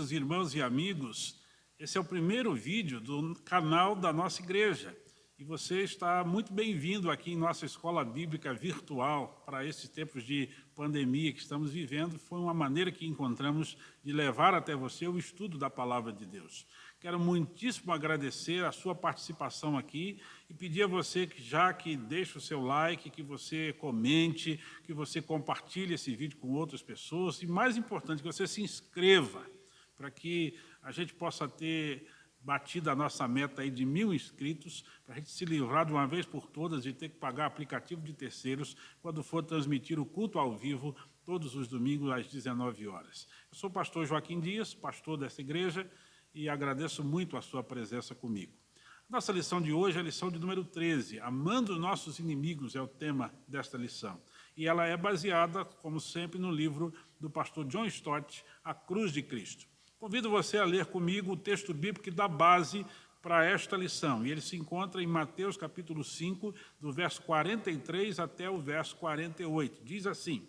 queridos irmãos e amigos, esse é o primeiro vídeo do canal da nossa igreja e você está muito bem-vindo aqui em nossa escola bíblica virtual para esses tempos de pandemia que estamos vivendo. Foi uma maneira que encontramos de levar até você o estudo da Palavra de Deus. Quero muitíssimo agradecer a sua participação aqui e pedir a você que deixe o seu like, que você comente, que você compartilhe esse vídeo com outras pessoas e, mais importante, que você se inscreva para que a gente possa ter batido a nossa meta aí de 1000 inscritos, para a gente se livrar de uma vez por todas de ter que pagar aplicativo de terceiros quando for transmitir o culto ao vivo todos os domingos às 19 horas. Eu sou o pastor Joaquim Dias, pastor dessa igreja, e agradeço muito a sua presença comigo. Nossa lição de hoje é a lição de número 13, Amando os Nossos Inimigos é o tema desta lição. E ela é baseada, como sempre, no livro do pastor John Stott, A Cruz de Cristo. Convido você a ler comigo o texto bíblico que dá base para esta lição. E ele se encontra em Mateus capítulo 5, do verso 43 até o verso 48. Diz assim: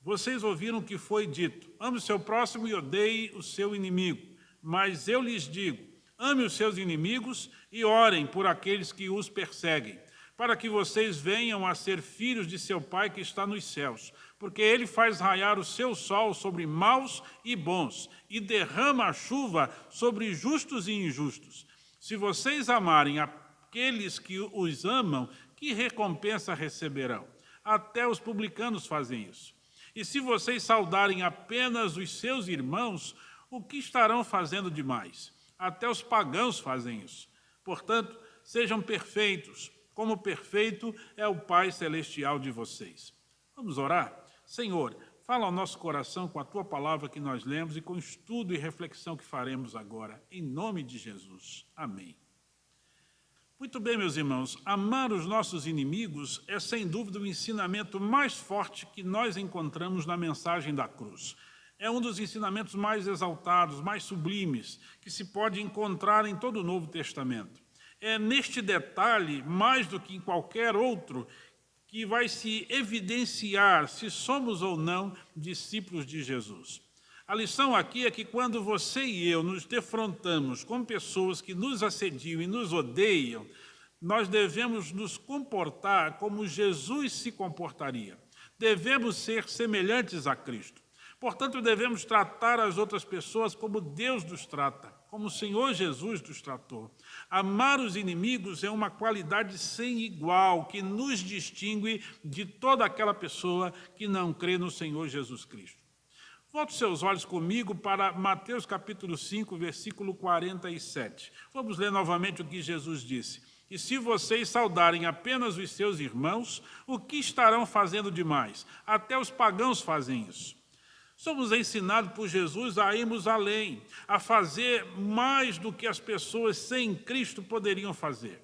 Vocês ouviram o que foi dito, ame o seu próximo e odeie o seu inimigo. Mas eu lhes digo, ame os seus inimigos e orem por aqueles que os perseguem, para que vocês venham a ser filhos de seu Pai que está nos céus, porque ele faz raiar o seu sol sobre maus e bons, e derrama a chuva sobre justos e injustos. Se vocês amarem aqueles que os amam, que recompensa receberão? Até os publicanos fazem isso. E se vocês saudarem apenas os seus irmãos, o que estarão fazendo demais? Até os pagãos fazem isso. Portanto, sejam perfeitos, como perfeito é o Pai Celestial de vocês. Vamos orar? Senhor, fala ao nosso coração com a Tua palavra que nós lemos e com o estudo e reflexão que faremos agora, em nome de Jesus. Amém. Muito bem, meus irmãos, amar os nossos inimigos é, sem dúvida, o ensinamento mais forte que nós encontramos na mensagem da cruz. É um dos ensinamentos mais exaltados, mais sublimes, que se pode encontrar em todo o Novo Testamento. É neste detalhe, mais do que em qualquer outro, que vai se evidenciar se somos ou não discípulos de Jesus. A lição aqui é que quando você e eu nos defrontamos com pessoas que nos assediam e nos odeiam, nós devemos nos comportar como Jesus se comportaria. Devemos ser semelhantes a Cristo. Portanto, devemos tratar as outras pessoas como Deus nos trata, como o Senhor Jesus nos tratou. Amar os inimigos é uma qualidade sem igual, que nos distingue de toda aquela pessoa que não crê no Senhor Jesus Cristo. Volte seus olhos comigo para Mateus capítulo 5, versículo 47. Vamos ler novamente o que Jesus disse. E se vocês saudarem apenas os seus irmãos, o que estarão fazendo demais? Até os pagãos fazem isso. Somos ensinados por Jesus a irmos além, a fazer mais do que as pessoas sem Cristo poderiam fazer.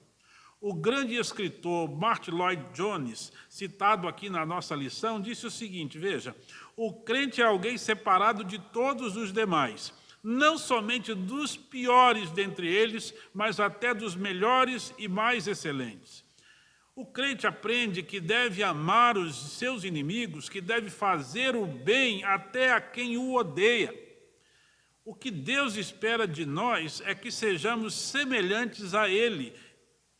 O grande escritor Martyn Lloyd-Jones, citado aqui na nossa lição, disse o seguinte, veja, o crente é alguém separado de todos os demais, não somente dos piores dentre eles, mas até dos melhores e mais excelentes. O crente aprende que deve amar os seus inimigos, que deve fazer o bem até a quem o odeia. O que Deus espera de nós é que sejamos semelhantes a Ele.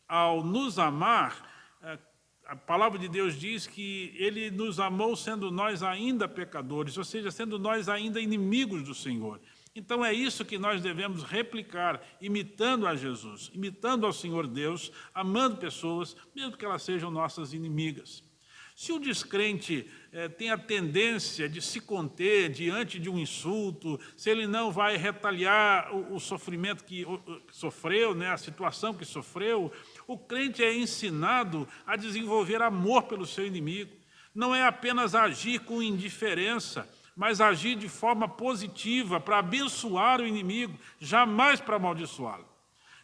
Ao nos amar, a palavra de Deus diz que Ele nos amou sendo nós ainda pecadores, ou seja, sendo nós ainda inimigos do Senhor. Então é isso que nós devemos replicar, imitando a Jesus, imitando ao Senhor Deus, amando pessoas, mesmo que elas sejam nossas inimigas. Se o descrente tem a tendência de se conter diante de um insulto, se ele não vai retaliar o sofrimento que sofreu, a situação que sofreu, o crente é ensinado a desenvolver amor pelo seu inimigo. Não é apenas agir com indiferença, mas agir de forma positiva para abençoar o inimigo, jamais para amaldiçoá-lo.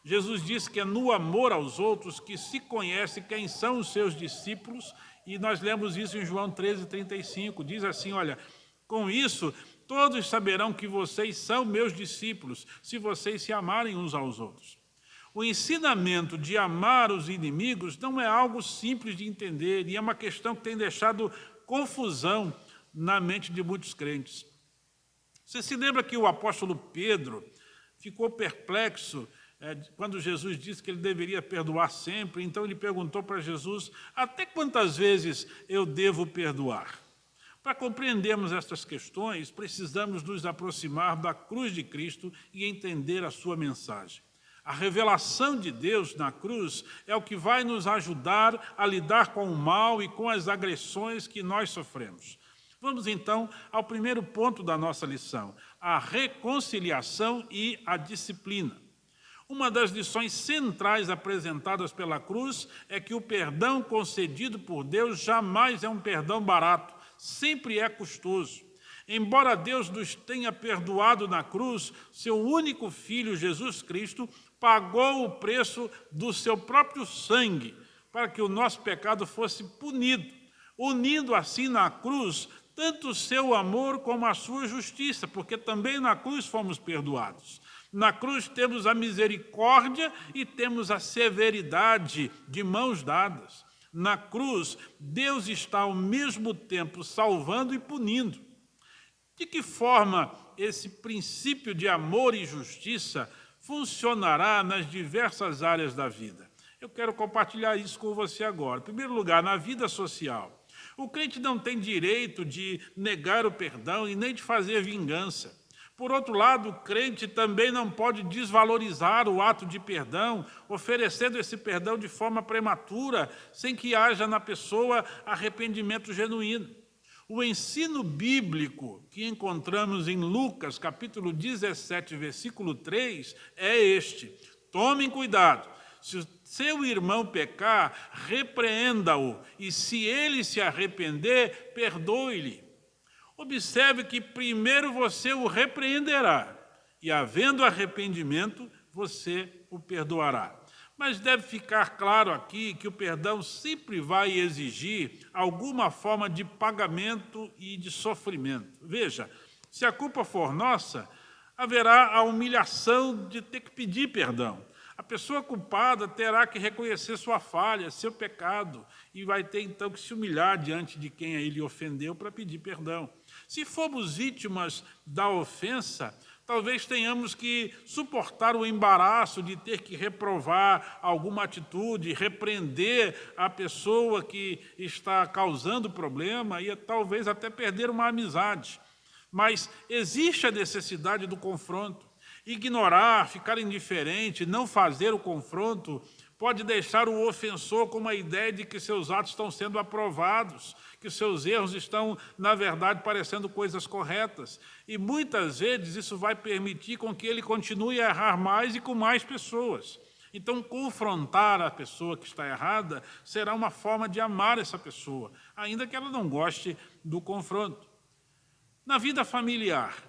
Jesus disse que é no amor aos outros que se conhece quem são os seus discípulos, e nós lemos isso em João 13:35. Diz assim, olha, com isso todos saberão que vocês são meus discípulos, se vocês se amarem uns aos outros. O ensinamento de amar os inimigos não é algo simples de entender, e é uma questão que tem deixado confusão na mente de muitos crentes. Você se lembra que o apóstolo Pedro ficou perplexo quando Jesus disse que ele deveria perdoar sempre? Então ele perguntou para Jesus: até quantas vezes eu devo perdoar? Para compreendermos estas questões, precisamos nos aproximar da cruz de Cristo e entender a sua mensagem. A revelação de Deus na cruz é o que vai nos ajudar a lidar com o mal e com as agressões que nós sofremos. Vamos, então, ao primeiro ponto da nossa lição, a reconciliação e a disciplina. Uma das lições centrais apresentadas pela cruz é que o perdão concedido por Deus jamais é um perdão barato, sempre é custoso. Embora Deus nos tenha perdoado na cruz, seu único Filho, Jesus Cristo, pagou o preço do seu próprio sangue para que o nosso pecado fosse punido, unindo assim na cruz tanto o seu amor como a sua justiça, porque também na cruz fomos perdoados. Na cruz temos a misericórdia e temos a severidade de mãos dadas. Na cruz, Deus está ao mesmo tempo salvando e punindo. De que forma esse princípio de amor e justiça funcionará nas diversas áreas da vida? Eu quero compartilhar isso com você agora. Em primeiro lugar, na vida social. O crente não tem direito de negar o perdão e nem de fazer vingança. Por outro lado, o crente também não pode desvalorizar o ato de perdão, oferecendo esse perdão de forma prematura, sem que haja na pessoa arrependimento genuíno. O ensino bíblico que encontramos em Lucas, capítulo 17, versículo 3, é este: tomem cuidado. Se o seu irmão pecar, repreenda-o, e se ele se arrepender, perdoe-lhe. Observe que primeiro você o repreenderá, e havendo arrependimento, você o perdoará. Mas deve ficar claro aqui que o perdão sempre vai exigir alguma forma de pagamento e de sofrimento. Veja, se a culpa for nossa, haverá a humilhação de ter que pedir perdão. A pessoa culpada terá que reconhecer sua falha, seu pecado, e vai ter então que se humilhar diante de quem ele ofendeu para pedir perdão. Se formos vítimas da ofensa, talvez tenhamos que suportar o embaraço de ter que reprovar alguma atitude, repreender a pessoa que está causando o problema e talvez até perder uma amizade. Mas existe a necessidade do confronto. Ignorar, ficar indiferente, não fazer o confronto, pode deixar o ofensor com uma ideia de que seus atos estão sendo aprovados, que seus erros estão, na verdade, parecendo coisas corretas. E muitas vezes isso vai permitir com que ele continue a errar mais e com mais pessoas. Então, confrontar a pessoa que está errada será uma forma de amar essa pessoa, ainda que ela não goste do confronto. Na vida familiar,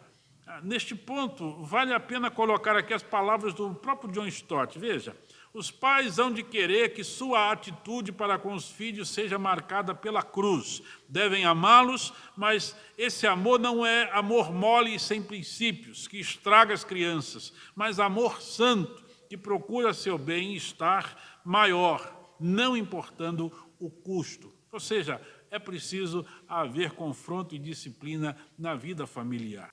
neste ponto, vale a pena colocar aqui as palavras do próprio John Stott. Veja, os pais hão de querer que sua atitude para com os filhos seja marcada pela cruz. Devem amá-los, mas esse amor não é amor mole e sem princípios, que estraga as crianças, mas amor santo, que procura seu bem-estar maior, não importando o custo. Ou seja, é preciso haver confronto e disciplina na vida familiar.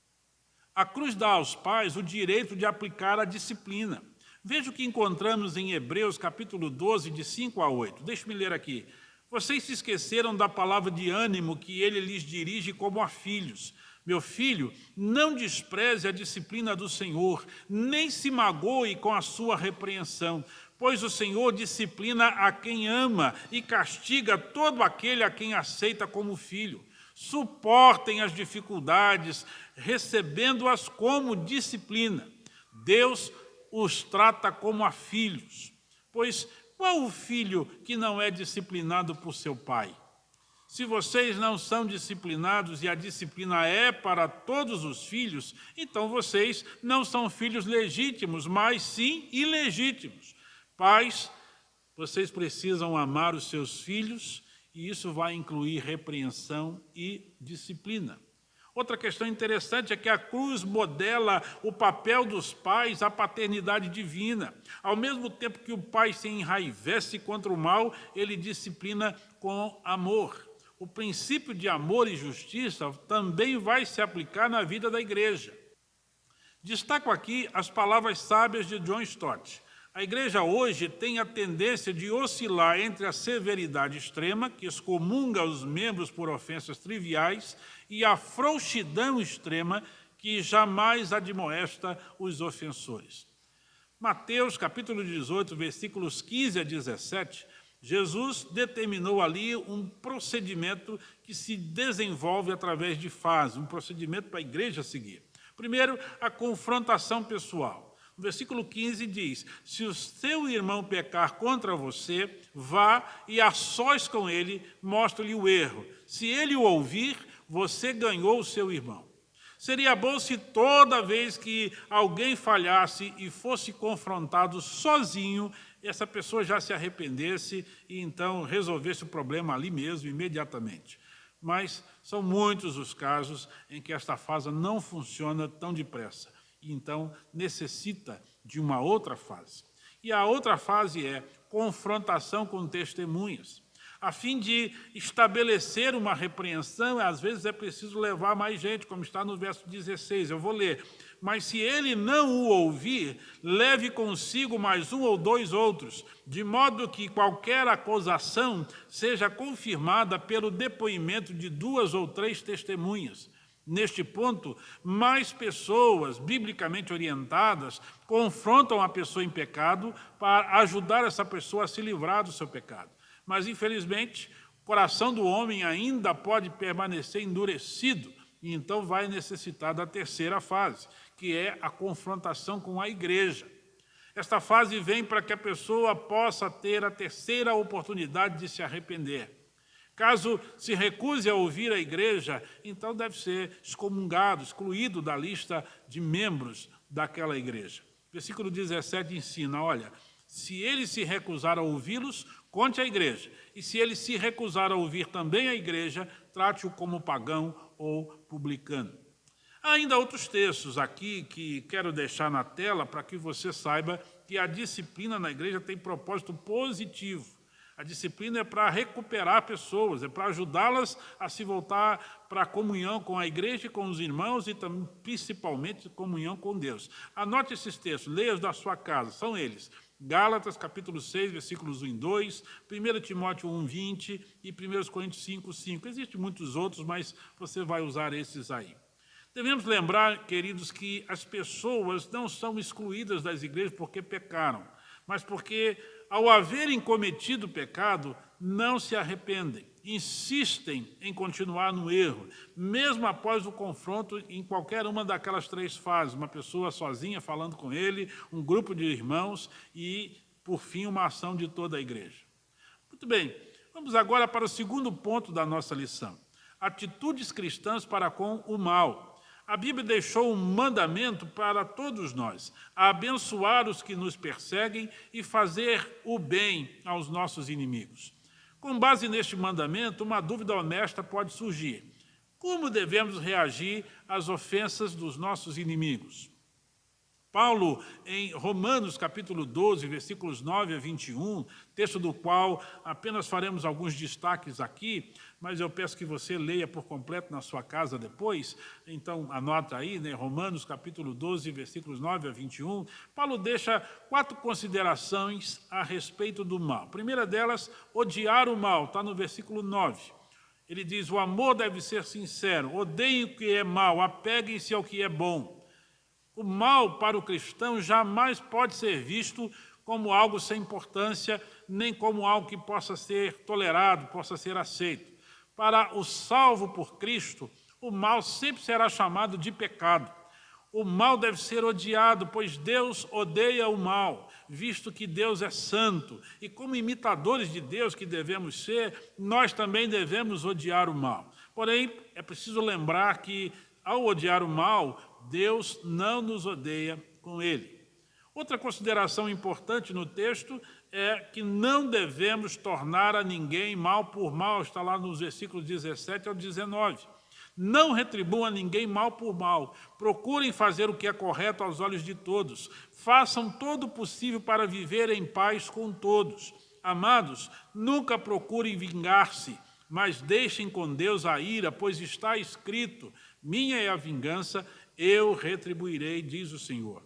A cruz dá aos pais o direito de aplicar a disciplina. Veja o que encontramos em Hebreus, capítulo 12, de 5 a 8. Deixe-me ler aqui. Vocês se esqueceram da palavra de ânimo que ele lhes dirige como a filhos. Meu filho, não despreze a disciplina do Senhor, nem se magoe com a sua repreensão, pois o Senhor disciplina a quem ama e castiga todo aquele a quem aceita como filho. Suportem as dificuldades, recebendo-as como disciplina. Deus os trata como a filhos. Pois qual o filho que não é disciplinado por seu pai? Se vocês não são disciplinados e a disciplina é para todos os filhos, então vocês não são filhos legítimos, mas sim ilegítimos. Pais, vocês precisam amar os seus filhos, e isso vai incluir repreensão e disciplina. Outra questão interessante é que a cruz modela o papel dos pais, a paternidade divina. Ao mesmo tempo que o pai se enraivece contra o mal, ele disciplina com amor. O princípio de amor e justiça também vai se aplicar na vida da igreja. Destaco aqui as palavras sábias de John Stott. A igreja hoje tem a tendência de oscilar entre a severidade extrema, que excomunga os membros por ofensas triviais, e a frouxidão extrema, que jamais admoesta os ofensores. Mateus, capítulo 18, versículos 15 a 17, Jesus determinou ali um procedimento que se desenvolve através de fases, um procedimento para a igreja seguir. Primeiro, a confrontação pessoal. O versículo 15 diz: se o seu irmão pecar contra você, vá e a sós com ele, mostre-lhe o erro. Se ele o ouvir, você ganhou o seu irmão. Seria bom se toda vez que alguém falhasse e fosse confrontado sozinho, essa pessoa já se arrependesse e então resolvesse o problema ali mesmo, imediatamente. Mas são muitos os casos em que esta fase não funciona tão depressa. E então necessita de uma outra fase. E a outra fase é confrontação com testemunhas. A fim de estabelecer uma repreensão, às vezes é preciso levar mais gente, como está no verso 16, eu vou ler. Mas se ele não o ouvir, leve consigo mais um ou dois outros, de modo que qualquer acusação seja confirmada pelo depoimento de 2 ou 3 testemunhas. Neste ponto, mais pessoas biblicamente orientadas confrontam a pessoa em pecado para ajudar essa pessoa a se livrar do seu pecado. Mas, infelizmente, o coração do homem ainda pode permanecer endurecido e então vai necessitar da terceira fase, que é a confrontação com a igreja. Esta fase vem para que a pessoa possa ter a terceira oportunidade de se arrepender. Caso se recuse a ouvir a igreja, então deve ser excomungado, excluído da lista de membros daquela igreja. Versículo 17 ensina, olha, se ele se recusar a ouvi-los, conte à igreja. E se ele se recusar a ouvir também a igreja, trate-o como pagão ou publicano. Há ainda outros textos aqui que quero deixar na tela para que você saiba que a disciplina na igreja tem propósito positivo. A disciplina é para recuperar pessoas, é para ajudá-las a se voltar para a comunhão com a igreja e com os irmãos e também, principalmente, comunhão com Deus. Anote esses textos, leia-os da sua casa, são eles. Gálatas, capítulo 6, versículos 1 e 2, 1 Timóteo 1, 20 e 1 Coríntios 5, 5. Existem muitos outros, mas você vai usar esses aí. Devemos lembrar, queridos, que as pessoas não são excluídas das igrejas porque pecaram, mas porque, ao haverem cometido pecado, não se arrependem, insistem em continuar no erro, mesmo após o confronto em qualquer uma daquelas 3 fases, uma pessoa sozinha falando com ele, um grupo de irmãos e, por fim, uma ação de toda a igreja. Muito bem, vamos agora para o segundo ponto da nossa lição, atitudes cristãs para com o mal. A Bíblia deixou um mandamento para todos nós, a abençoar os que nos perseguem e fazer o bem aos nossos inimigos. Com base neste mandamento, uma dúvida honesta pode surgir. Como devemos reagir às ofensas dos nossos inimigos? Paulo, em Romanos, capítulo 12, versículos 9 a 21, texto do qual apenas faremos alguns destaques aqui, mas eu peço que você leia por completo na sua casa depois, então anota aí, né, Romanos, capítulo 12, versículos 9 a 21, Paulo deixa 4 considerações a respeito do mal. A primeira delas, odiar o mal, está no versículo 9. Ele diz, o amor deve ser sincero, odeiem o que é mal, apeguem-se ao que é bom. O mal para o cristão jamais pode ser visto como algo sem importância, nem como algo que possa ser tolerado, possa ser aceito. Para o salvo por Cristo, o mal sempre será chamado de pecado. O mal deve ser odiado, pois Deus odeia o mal, visto que Deus é santo. E como imitadores de Deus que devemos ser, nós também devemos odiar o mal. Porém, é preciso lembrar que, ao odiar o mal, Deus não nos odeia com ele. Outra consideração importante no texto é que não devemos tornar a ninguém mal por mal, está lá nos versículos 17 ao 19. Não retribuam a ninguém mal por mal, procurem fazer o que é correto aos olhos de todos, façam todo o possível para viver em paz com todos. Amados, nunca procurem vingar-se, mas deixem com Deus a ira, pois está escrito, minha é a vingança, eu retribuirei, diz o Senhor.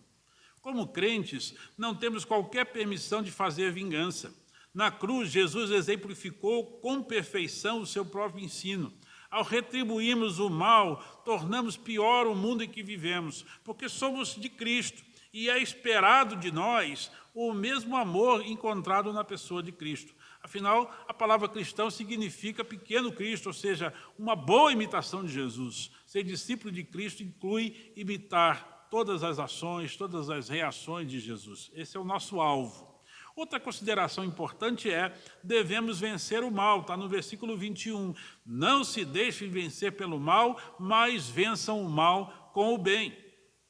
Como crentes, não temos qualquer permissão de fazer vingança. Na cruz, Jesus exemplificou com perfeição o seu próprio ensino. Ao retribuirmos o mal, tornamos pior o mundo em que vivemos, porque somos de Cristo e é esperado de nós o mesmo amor encontrado na pessoa de Cristo. Afinal, a palavra cristão significa pequeno Cristo, ou seja, uma boa imitação de Jesus. Ser discípulo de Cristo inclui imitar todas as ações, todas as reações de Jesus. Esse é o nosso alvo. Outra consideração importante é, devemos vencer o mal, está no versículo 21. Não se deixem vencer pelo mal, mas vençam o mal com o bem.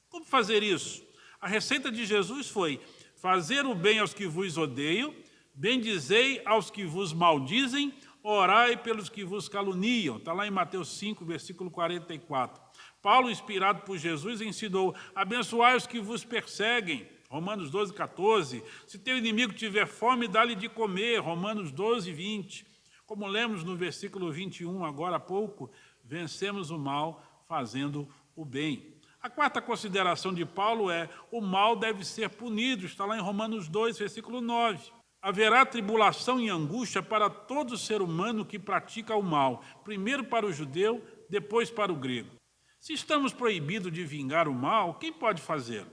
Como fazer isso? A receita de Jesus foi fazer o bem aos que vos odeiam, bendizei aos que vos maldizem, orai pelos que vos caluniam. Está lá em Mateus 5, versículo 44. Paulo, inspirado por Jesus, ensinou, abençoai os que vos perseguem, Romanos 12, 14. Se teu inimigo tiver fome, dá-lhe de comer, Romanos 12, 20. Como lemos no versículo 21, agora há pouco, vencemos o mal fazendo o bem. A quarta consideração de Paulo é, o mal deve ser punido, está lá em Romanos 2, versículo 9. Haverá tribulação e angústia para todo ser humano que pratica o mal, primeiro para o judeu, depois para o grego. Se estamos proibidos de vingar o mal, quem pode fazê-lo?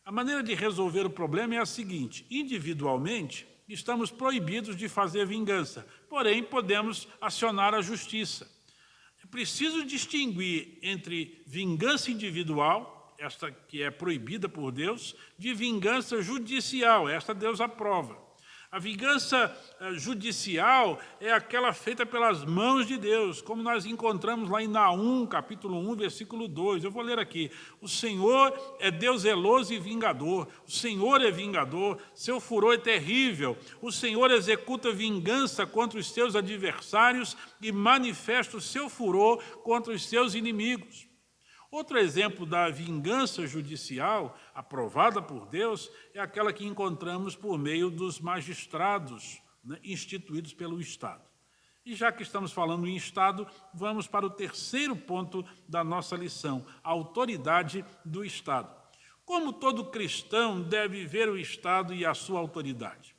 A maneira de resolver o problema é a seguinte, individualmente, estamos proibidos de fazer vingança, porém podemos acionar a justiça. É preciso distinguir entre vingança individual, esta que é proibida por Deus, de vingança judicial, esta Deus aprova. A vingança judicial é aquela feita pelas mãos de Deus, como nós encontramos lá em Naum, capítulo 1, versículo 2. Eu vou ler aqui. O Senhor é Deus zeloso e vingador. O Senhor é vingador, seu furor é terrível. O Senhor executa vingança contra os seus adversários e manifesta o seu furor contra os seus inimigos. Outro exemplo da vingança judicial, aprovada por Deus, é aquela que encontramos por meio dos magistrados, né, instituídos pelo Estado. E já que estamos falando em Estado, vamos para o terceiro ponto da nossa lição, a autoridade do Estado. Como todo cristão deve ver o Estado e a sua autoridade?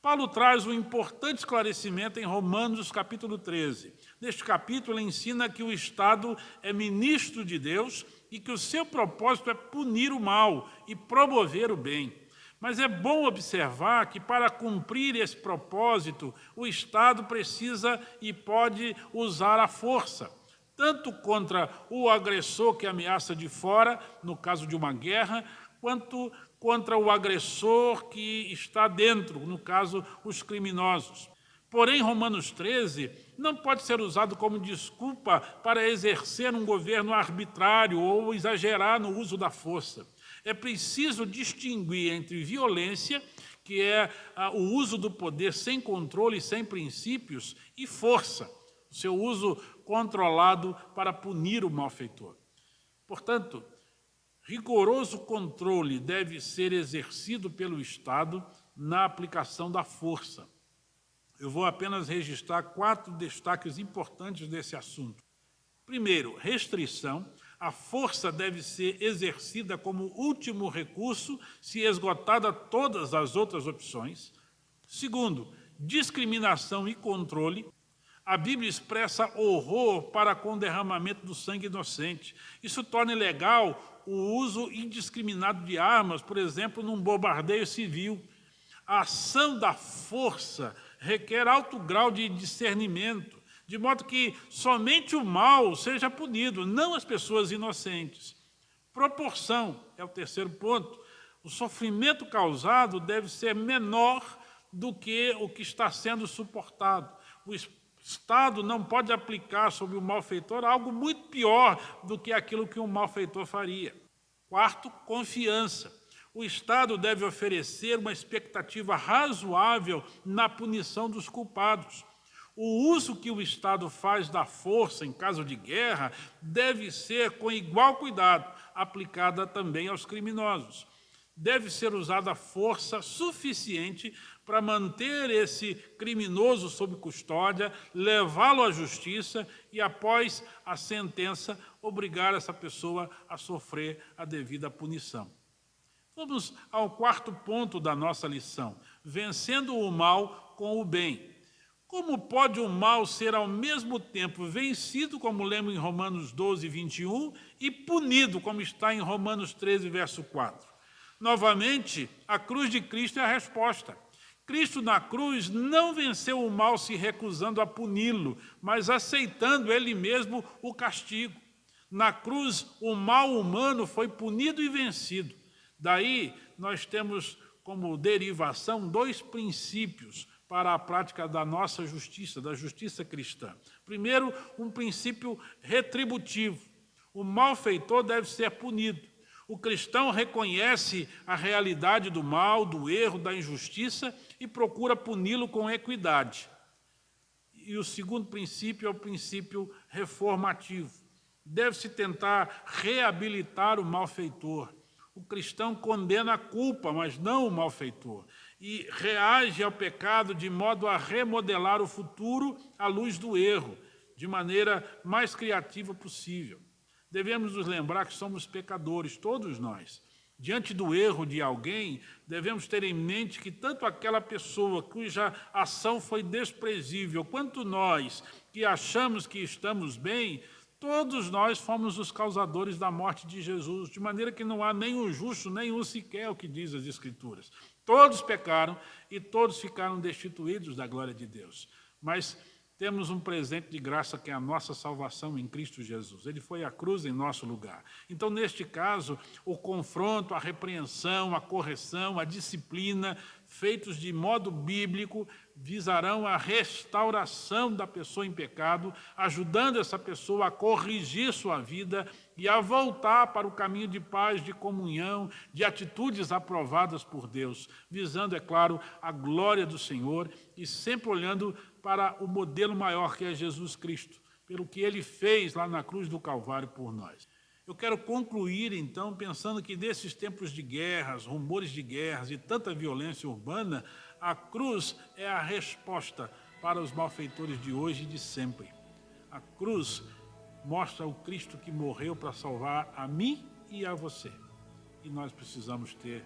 Paulo traz um importante esclarecimento em Romanos, capítulo 13. Neste capítulo, ele ensina que o Estado é ministro de Deus e que o seu propósito é punir o mal e promover o bem. Mas é bom observar que, para cumprir esse propósito, o Estado precisa e pode usar a força, tanto contra o agressor que ameaça de fora, no caso de uma guerra, quanto contra o agressor que está dentro, no caso, os criminosos. Porém, Romanos 13 não pode ser usado como desculpa para exercer um governo arbitrário ou exagerar no uso da força. É preciso distinguir entre violência, que é o uso do poder sem controle e sem princípios, e força, o seu uso controlado para punir o malfeitor. Portanto, rigoroso controle deve ser exercido pelo Estado na aplicação da força. Eu vou apenas registrar 4 destaques importantes desse assunto. Primeiro, restrição. A força deve ser exercida como último recurso, se esgotada todas as outras opções. Segundo, discriminação e controle. A Bíblia expressa horror para com o derramamento do sangue inocente. Isso torna ilegal o uso indiscriminado de armas, por exemplo, num bombardeio civil. A ação da força requer alto grau de discernimento, de modo que somente o mal seja punido, não as pessoas inocentes. Proporção é o terceiro ponto. O sofrimento causado deve ser menor do que o que está sendo suportado. O Estado não pode aplicar sobre o malfeitor algo muito pior do que aquilo que um malfeitor faria. Quarto, confiança. O Estado deve oferecer uma expectativa razoável na punição dos culpados. O uso que o Estado faz da força em caso de guerra deve ser, com igual cuidado, aplicada também aos criminosos. Deve ser usada força suficiente para manter esse criminoso sob custódia, levá-lo à justiça e, após a sentença, obrigar essa pessoa a sofrer a devida punição. Vamos ao quarto ponto da nossa lição: vencendo o mal com o bem. Como pode o mal ser ao mesmo tempo vencido, como lemos em Romanos 12, 21, e punido, como está em Romanos 13, verso 4? Novamente, a cruz de Cristo é a resposta. Cristo na cruz não venceu o mal se recusando a puni-lo, mas aceitando ele mesmo o castigo. Na cruz, o mal humano foi punido e vencido. Daí, nós temos como derivação dois princípios para a prática da nossa justiça, da justiça cristã. Primeiro, um princípio retributivo. O malfeitor deve ser punido. O cristão reconhece a realidade do mal, do erro, da injustiça e procura puni-lo com equidade. E o segundo princípio é o princípio reformativo. Deve-se tentar reabilitar o malfeitor. O cristão condena a culpa, mas não o malfeitor, e reage ao pecado de modo a remodelar o futuro à luz do erro, de maneira mais criativa possível. Devemos nos lembrar que somos pecadores, todos nós. Diante do erro de alguém, devemos ter em mente que tanto aquela pessoa cuja ação foi desprezível, quanto nós que achamos que estamos bem, todos nós fomos os causadores da morte de Jesus, de maneira que não há nenhum justo, nenhum sequer, o que diz as Escrituras. Todos pecaram e todos ficaram destituídos da glória de Deus. Mas temos um presente de graça que é a nossa salvação em Cristo Jesus. Ele foi à cruz em nosso lugar. Então, neste caso, o confronto, a repreensão, a correção, a disciplina, feitos de modo bíblico, visarão a restauração da pessoa em pecado, ajudando essa pessoa a corrigir sua vida e a voltar para o caminho de paz, de comunhão, de atitudes aprovadas por Deus, visando, é claro, a glória do Senhor e sempre olhando para o modelo maior que é Jesus Cristo, pelo que ele fez lá na cruz do Calvário por nós. Eu quero concluir, então, pensando que nesses tempos de guerras, rumores de guerras e tanta violência urbana, a cruz é a resposta para os malfeitores de hoje e de sempre. A cruz mostra o Cristo que morreu para salvar a mim e a você. E nós precisamos ter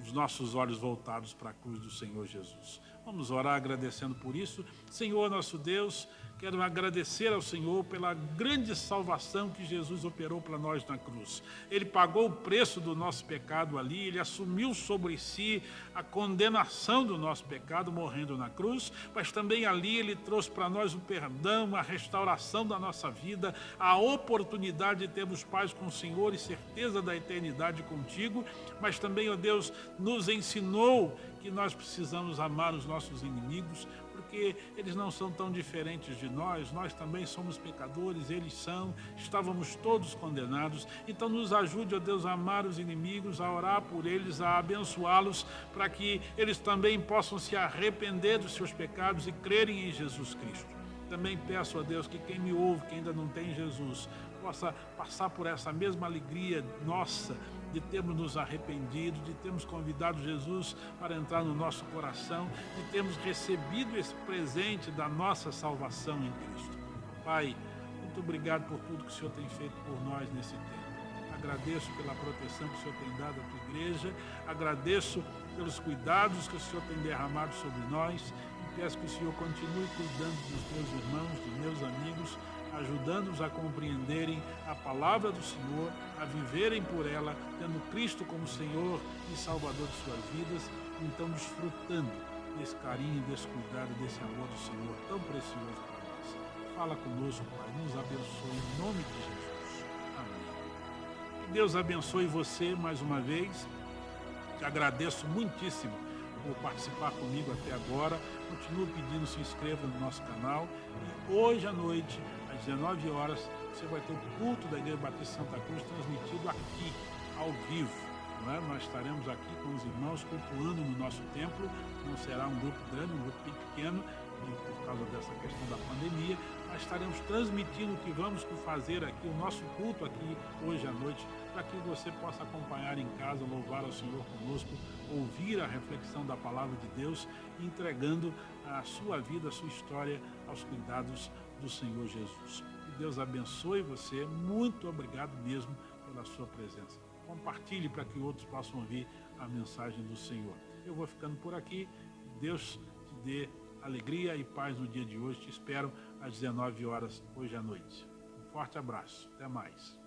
os nossos olhos voltados para a cruz do Senhor Jesus. Vamos orar agradecendo por isso. Senhor, nosso Deus, quero agradecer ao Senhor pela grande salvação que Jesus operou para nós na cruz. Ele pagou o preço do nosso pecado ali, ele assumiu sobre si a condenação do nosso pecado, morrendo na cruz, mas também ali ele trouxe para nós o perdão, a restauração da nossa vida, a oportunidade de termos paz com o Senhor e certeza da eternidade contigo, mas também, ó Deus, nos ensinou que nós precisamos amar os nossos inimigos, porque eles não são tão diferentes de nós também somos pecadores, eles são, estávamos todos condenados. Então nos ajude, ó Deus, a amar os inimigos, a orar por eles, a abençoá-los, para que eles também possam se arrepender dos seus pecados e crerem em Jesus Cristo. Também peço a Deus que quem me ouve, que ainda não tem Jesus, possa passar por essa mesma alegria nossa de termos nos arrependido, de termos convidado Jesus para entrar no nosso coração, de termos recebido esse presente da nossa salvação em Cristo. Pai, muito obrigado por tudo que o Senhor tem feito por nós nesse tempo. Agradeço pela proteção que o Senhor tem dado à tua igreja, agradeço pelos cuidados que o Senhor tem derramado sobre nós e peço que o Senhor continue cuidando dos meus irmãos, dos meus amigos, ajudando-os a compreenderem a palavra do Senhor, a viverem por ela, tendo Cristo como Senhor e Salvador de suas vidas, então desfrutando desse carinho, desse cuidado, desse amor do Senhor tão precioso para nós. Fala conosco, Pai, nos abençoe em nome de Jesus. Amém. Que Deus abençoe você mais uma vez. Te agradeço muitíssimo por participar comigo até agora. Continuo pedindo, se inscreva no nosso canal. E hoje à noite, às 19 horas, você vai ter o culto da Igreja Batista Santa Cruz transmitido aqui, ao vivo. Não é? Nós estaremos aqui com os irmãos cultuando no nosso templo. Não será um grupo grande, um grupo bem pequeno, por causa dessa questão da pandemia, mas estaremos transmitindo o que vamos fazer aqui, o nosso culto aqui hoje à noite, para que você possa acompanhar em casa, louvar ao Senhor conosco, ouvir a reflexão da palavra de Deus, entregando a sua vida, a sua história aos cuidados do Senhor Jesus. Que Deus abençoe você. Muito obrigado mesmo pela sua presença. Compartilhe para que outros possam ouvir a mensagem do Senhor. Eu vou ficando por aqui. Deus te dê alegria e paz no dia de hoje. Te espero às 19 horas hoje à noite. Um forte abraço. Até mais.